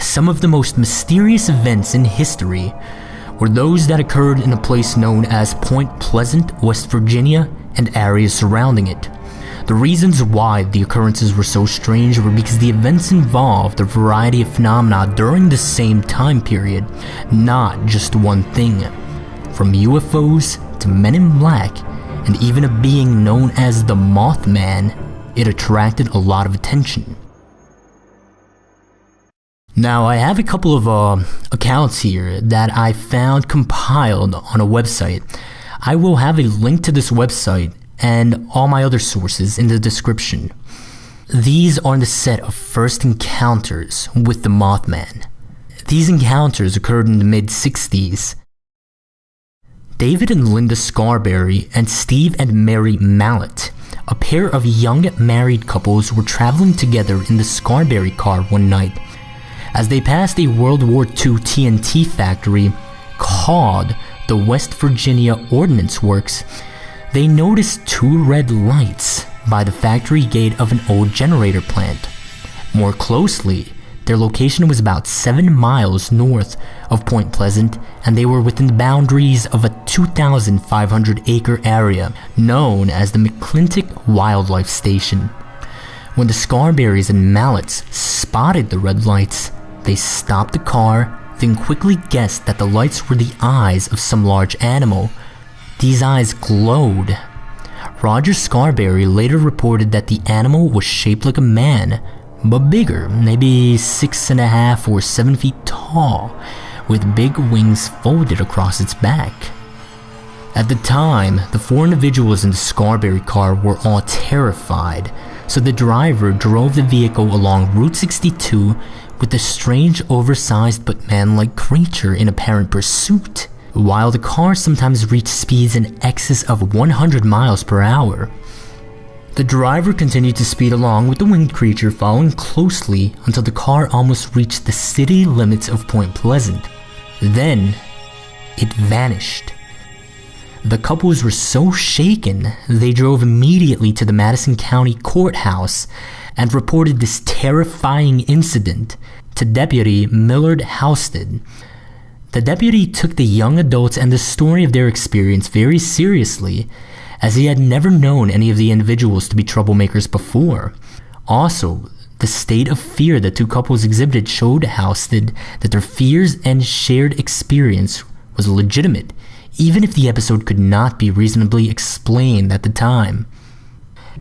Some of the most mysterious events in history were those that occurred in a place known as Point Pleasant, West Virginia, and areas surrounding it. The reasons why the occurrences were so strange were because the events involved a variety of phenomena during the same time period, not just one thing. From UFOs to Men in Black, and even a being known as the Mothman, it attracted a lot of attention. Now, I have a couple of accounts here that I found compiled on a website. I will have a link to this website and all my other sources in the description. These are the set of first encounters with the Mothman. These encounters occurred in the mid-60s. David and Linda Scarberry and Steve and Mary Mallett, a pair of young married couples, were traveling together in the Scarberry car one night. As they passed a World War II TNT factory called the West Virginia Ordnance Works, they noticed two red lights by the factory gate of an old generator plant. More closely, their location was about 7 miles north of Point Pleasant, and they were within the boundaries of a 2,500-acre area known as the McClintock Wildlife Station. When the Scarberrys and Malletts spotted the red lights, they stopped the car, then quickly guessed that the lights were the eyes of some large animal. These eyes glowed. Roger Scarberry later reported that the animal was shaped like a man, but bigger, maybe 6.5 or 7 feet tall, with big wings folded across its back. At the time, the 4 individuals in the Scarberry car were all terrified, so the driver drove the vehicle along Route 62 with the strange, oversized but man-like creature in apparent pursuit, while the car sometimes reached speeds in excess of 100 miles per hour. The driver continued to speed along with the winged creature following closely until the car almost reached the city limits of Point Pleasant. Then, it vanished. The couples were so shaken, they drove immediately to the Madison County Courthouse and reported this terrifying incident to Deputy Millard Housted. The deputy took the young adults and the story of their experience very seriously, as he had never known any of the individuals to be troublemakers before. Also, the state of fear the two couples exhibited showed Housted that their fears and shared experience was legitimate, even if the episode could not be reasonably explained at the time.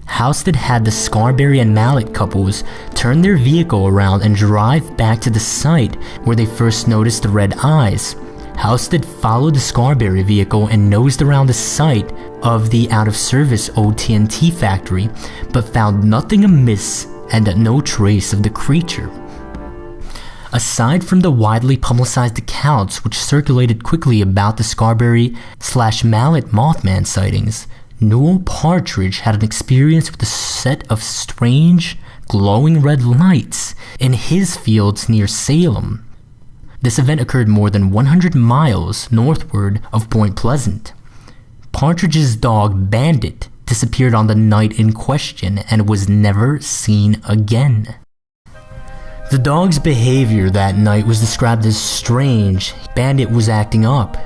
Housted had the Scarberry and Mallett couples turn their vehicle around and drive back to the site where they first noticed the red eyes. Housted followed the Scarberry vehicle and nosed around the site of the out-of-service old TNT factory, but found nothing amiss and no trace of the creature. Aside from the widely publicized accounts which circulated quickly about the Scarberry/Mallett Mothman sightings, Newell Partridge had an experience with a set of strange, glowing red lights in his fields near Salem. This event occurred more than 100 miles northward of Point Pleasant. Partridge's dog Bandit disappeared on the night in question and was never seen again. The dog's behavior that night was described as strange. Bandit was acting up.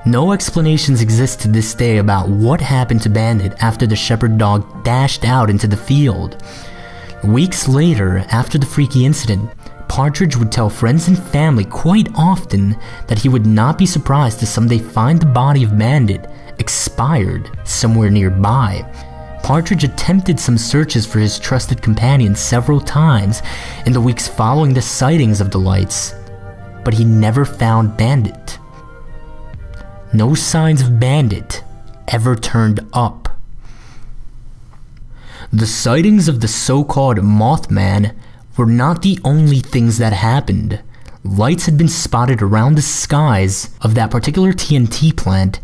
No explanations exist to this day about what happened to Bandit after the shepherd dog dashed out into the field. Weeks later, after the freaky incident, Partridge would tell friends and family quite often that he would not be surprised to someday find the body of Bandit expired somewhere nearby. Partridge attempted some searches for his trusted companion several times in the weeks following the sightings of the lights, but he never found Bandit. No signs of Bandit ever turned up. The sightings of the so-called Mothman were not the only things that happened. Lights had been spotted around the skies of that particular TNT plant,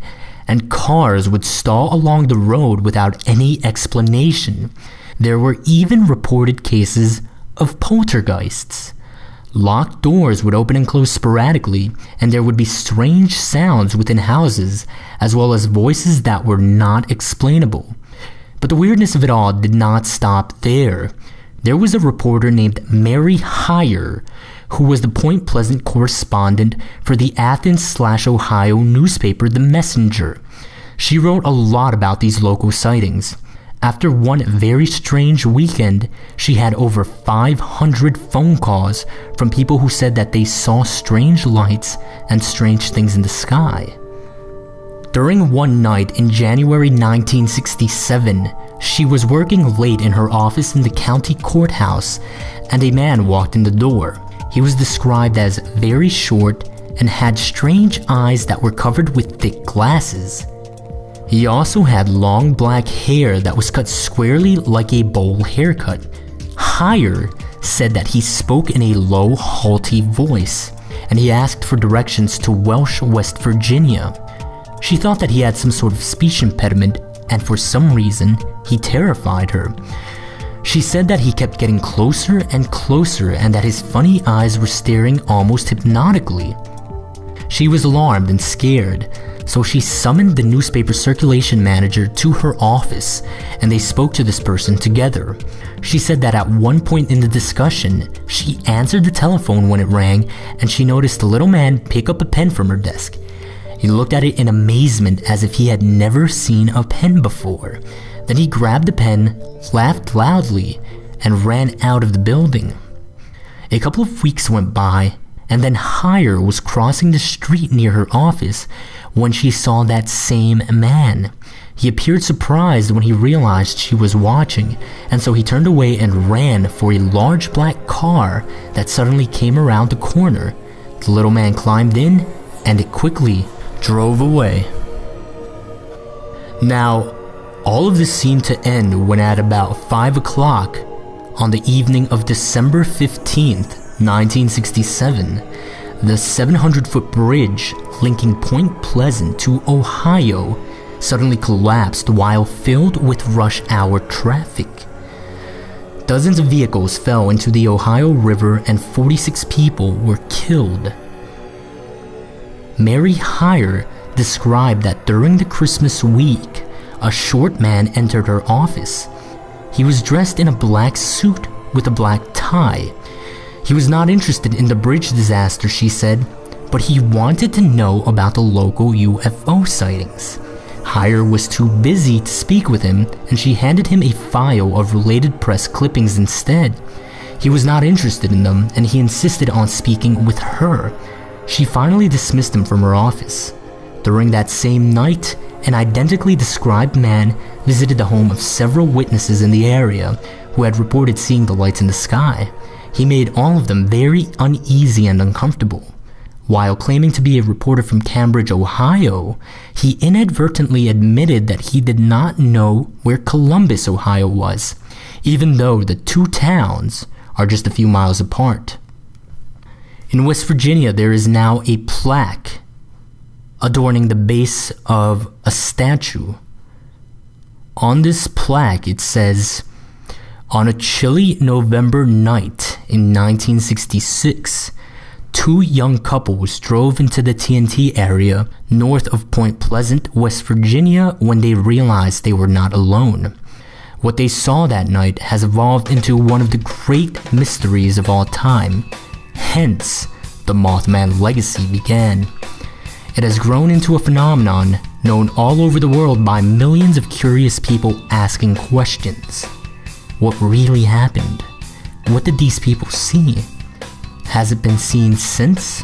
and cars would stall along the road without any explanation. There were even reported cases of poltergeists. Locked doors would open and close sporadically, and there would be strange sounds within houses, as well as voices that were not explainable. But the weirdness of it all did not stop there. There was a reporter named Mary Heyer who was the Point Pleasant correspondent for the Athens/Ohio newspaper The Messenger. She wrote a lot about these local sightings. After one very strange weekend, she had over 500 phone calls from people who said that they saw strange lights and strange things in the sky. During one night in January 1967, she was working late in her office in the county courthouse, and a man walked in the door. He was described as very short and had strange eyes that were covered with thick glasses. He also had long black hair that was cut squarely like a bowl haircut. Heyer said that he spoke in a low, halty voice, and he asked for directions to Welsh, West Virginia. She thought that he had some sort of speech impediment, and for some reason, he terrified her. She said that he kept getting closer and closer and that his funny eyes were staring almost hypnotically. She was alarmed and scared, so she summoned the newspaper circulation manager to her office, and they spoke to this person together. She said that at one point in the discussion, she answered the telephone when it rang, and she noticed a little man pick up a pen from her desk. He looked at it in amazement as if he had never seen a pen before. Then he grabbed the pen, laughed loudly, and ran out of the building. A couple of weeks went by, and then Heyer was crossing the street near her office when she saw that same man. He appeared surprised when he realized she was watching, and so he turned away and ran for a large black car that suddenly came around the corner. The little man climbed in, and it quickly drove away. Now, all of this seemed to end when at about 5 o'clock on the evening of December 15th, 1967, the 700-foot bridge linking Point Pleasant to Ohio suddenly collapsed while filled with rush hour traffic. Dozens of vehicles fell into the Ohio River and 46 people were killed. Mary Heyer described that during the Christmas week, a short man entered her office. He was dressed in a black suit with a black tie. He was not interested in the bridge disaster, she said, but he wanted to know about the local UFO sightings. Heyer was too busy to speak with him, and she handed him a file of related press clippings instead. He was not interested in them, and he insisted on speaking with her. She finally dismissed him from her office. During that same night, an identically described man visited the home of several witnesses in the area who had reported seeing the lights in the sky. He made all of them very uneasy and uncomfortable. While claiming to be a reporter from Cambridge, Ohio, he inadvertently admitted that he did not know where Columbus, Ohio was, even though the two towns are just a few miles apart. In West Virginia, there is now a plaque adorning the base of a statue. On this plaque, it says, "On a chilly November night in 1966, two young couples drove into the TNT area north of Point Pleasant, West Virginia, when they realized they were not alone. What they saw that night has evolved into one of the great mysteries of all time. Hence, the Mothman legacy began. It has grown into a phenomenon known all over the world by millions of curious people asking questions. What really happened? What did these people see? Has it been seen since?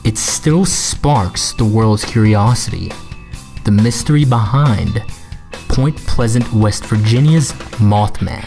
It still sparks the world's curiosity. The mystery behind Point Pleasant, West Virginia's Mothman."